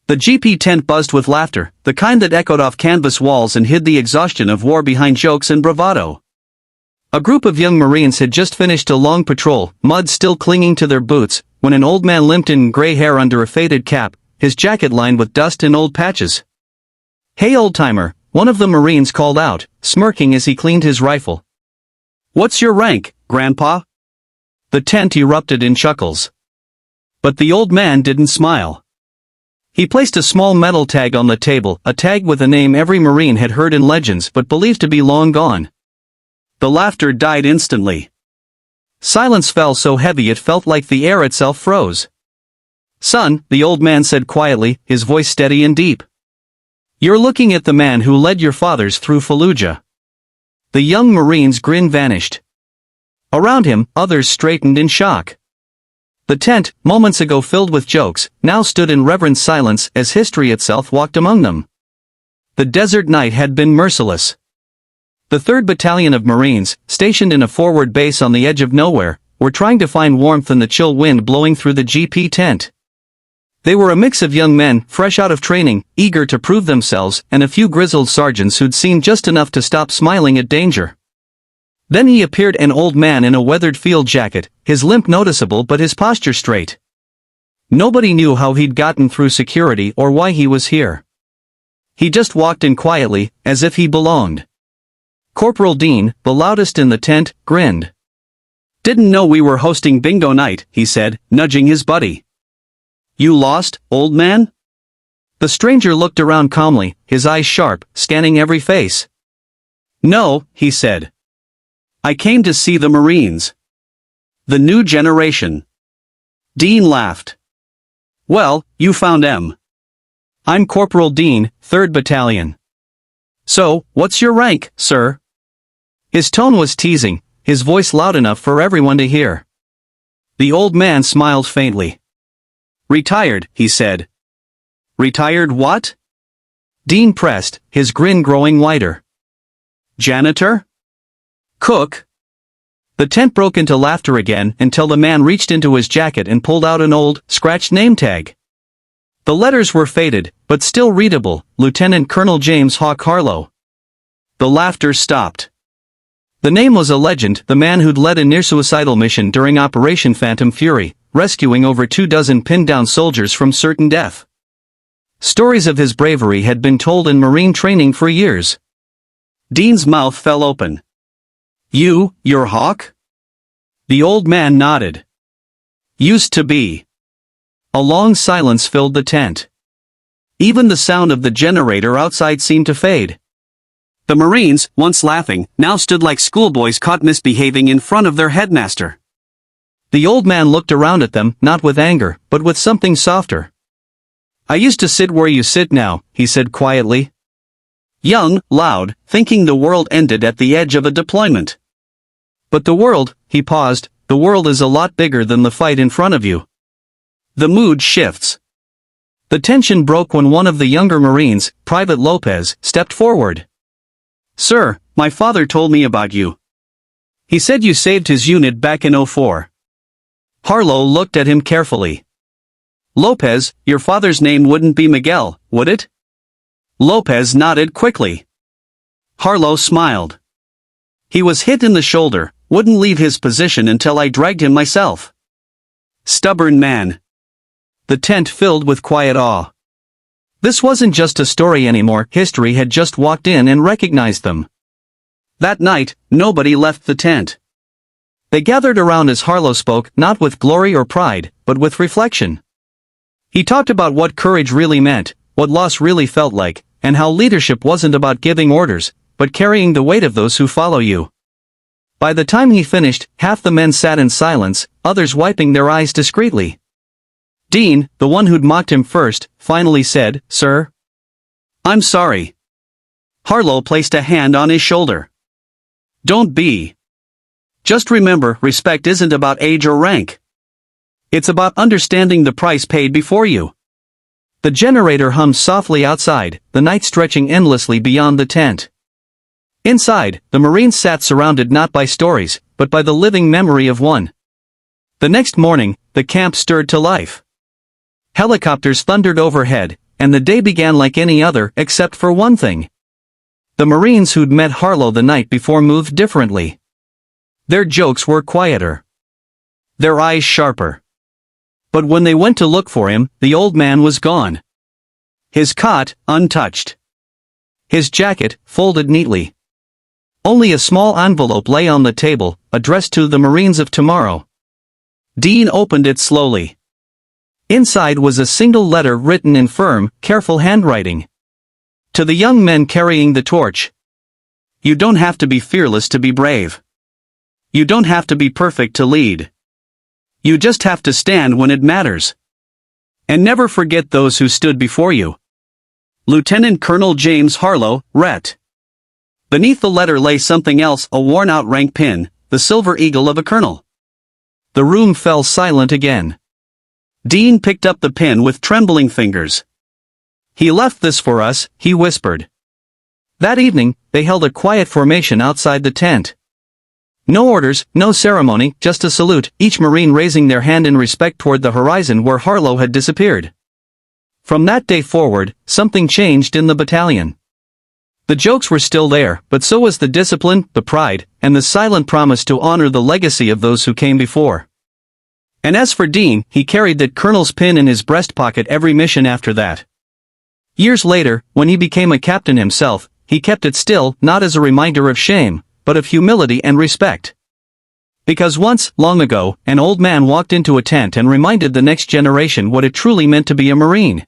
The GP tent buzzed with laughter, the kind that echoed off canvas walls and hid the exhaustion of war behind jokes and bravado. A group of young Marines had just finished a long patrol, mud still clinging to their boots, when an old man limped in, gray hair under a faded cap, his jacket lined with dust and old patches. "Hey old-timer," one of the Marines called out, smirking as he cleaned his rifle. "What's your rank, Grandpa?" The tent erupted in chuckles. But the old man didn't smile. He placed a small metal tag on the table, a tag with a name every Marine had heard in legends but believed to be long gone. The laughter died instantly. Silence fell so heavy it felt like the air itself froze. "Son," the old man said quietly, his voice steady and deep. "You're looking at the man who led your fathers through Fallujah." The young Marine's grin vanished. Around him, others straightened in shock. The tent, moments ago filled with jokes, now stood in reverent silence as history itself walked among them. The desert night had been merciless. The 3rd Battalion of Marines, stationed in a forward base on the edge of nowhere, were trying to find warmth in the chill wind blowing through the GP tent. They were a mix of young men, fresh out of training, eager to prove themselves, and a few grizzled sergeants who'd seen just enough to stop smiling at danger. Then he appeared, an old man in a weathered field jacket, his limp noticeable but his posture straight. Nobody knew how he'd gotten through security or why he was here. He just walked in quietly, as if he belonged. Corporal Dean, the loudest in the tent, grinned. "Didn't know we were hosting bingo night," he said, nudging his buddy. "You lost, old man?" The stranger looked around calmly, his eyes sharp, scanning every face. "No," he said. "I came to see the Marines. The new generation." Dean laughed. "Well, you found them. I'm Corporal Dean, 3rd Battalion. So, what's your rank, sir?" His tone was teasing, his voice loud enough for everyone to hear. The old man smiled faintly. "Retired," he said. "Retired what?" Dean pressed, his grin growing wider. "Janitor? Cook?" The tent broke into laughter again until the man reached into his jacket and pulled out an old, scratched name tag. The letters were faded, but still readable, Lieutenant Colonel James Hawk Harlow. The laughter stopped. The name was a legend, the man who'd led a near-suicidal mission during Operation Phantom Fury, rescuing over 24 pinned-down soldiers from certain death. Stories of his bravery had been told in Marine training for years. Dean's mouth fell open. You're Hawk?" The old man nodded. "Used to be." A long silence filled the tent. Even the sound of the generator outside seemed to fade. The Marines, once laughing, now stood like schoolboys caught misbehaving in front of their headmaster. The old man looked around at them, not with anger, but with something softer. "I used to sit where you sit now," he said quietly. Young, loud, thinking the world ended at the edge of a deployment. But the world, he paused, the world is a lot bigger than the fight in front of you. The mood shifts. The tension broke when one of the younger Marines, Private Lopez, stepped forward. "Sir, my father told me about you. He said you saved his unit back in '04. Harlow looked at him carefully. "Lopez, your father's name wouldn't be Miguel, would it?" Lopez nodded quickly. Harlow smiled. "He was hit in the shoulder, wouldn't leave his position until I dragged him myself. Stubborn man." The tent filled with quiet awe. This wasn't just a story anymore, history had just walked in and recognized them. That night, nobody left the tent. They gathered around as Harlow spoke, not with glory or pride, but with reflection. He talked about what courage really meant, what loss really felt like, and how leadership wasn't about giving orders, but carrying the weight of those who follow you. By the time he finished, half the men sat in silence, others wiping their eyes discreetly. Dean, the one who'd mocked him first, finally said, "Sir?" "I'm sorry." Harlow placed a hand on his shoulder. "Don't be. Just remember, respect isn't about age or rank. It's about understanding the price paid before you." The generator hummed softly outside, the night stretching endlessly beyond the tent. Inside, the Marines sat surrounded not by stories, but by the living memory of one. The next morning, the camp stirred to life. Helicopters thundered overhead, and the day began like any other except for one thing. The Marines who'd met Harlow the night before moved differently. Their jokes were quieter. Their eyes sharper. But when they went to look for him, the old man was gone. His cot, untouched. His jacket, folded neatly. Only a small envelope lay on the table, addressed to the Marines of tomorrow. Dean opened it slowly. Inside was a single letter written in firm, careful handwriting. To the young men carrying the torch. You don't have to be fearless to be brave. You don't have to be perfect to lead. You just have to stand when it matters. And never forget those who stood before you. Lieutenant Colonel James Harlow, Ret. Beneath the letter lay something else, a worn-out rank pin, the silver eagle of a colonel. The room fell silent again. Dean picked up the pin with trembling fingers. He left this for us, he whispered. That evening, they held a quiet formation outside the tent. No orders, no ceremony, just a salute, each Marine raising their hand in respect toward the horizon where Harlow had disappeared. From that day forward, something changed in the battalion. The jokes were still there, but so was the discipline, the pride, and the silent promise to honor the legacy of those who came before. And as for Dean, he carried that colonel's pin in his breast pocket every mission after that. Years later, when he became a captain himself, he kept it still, not as a reminder of shame, but of humility and respect. Because once, long ago, an old man walked into a tent and reminded the next generation what it truly meant to be a Marine.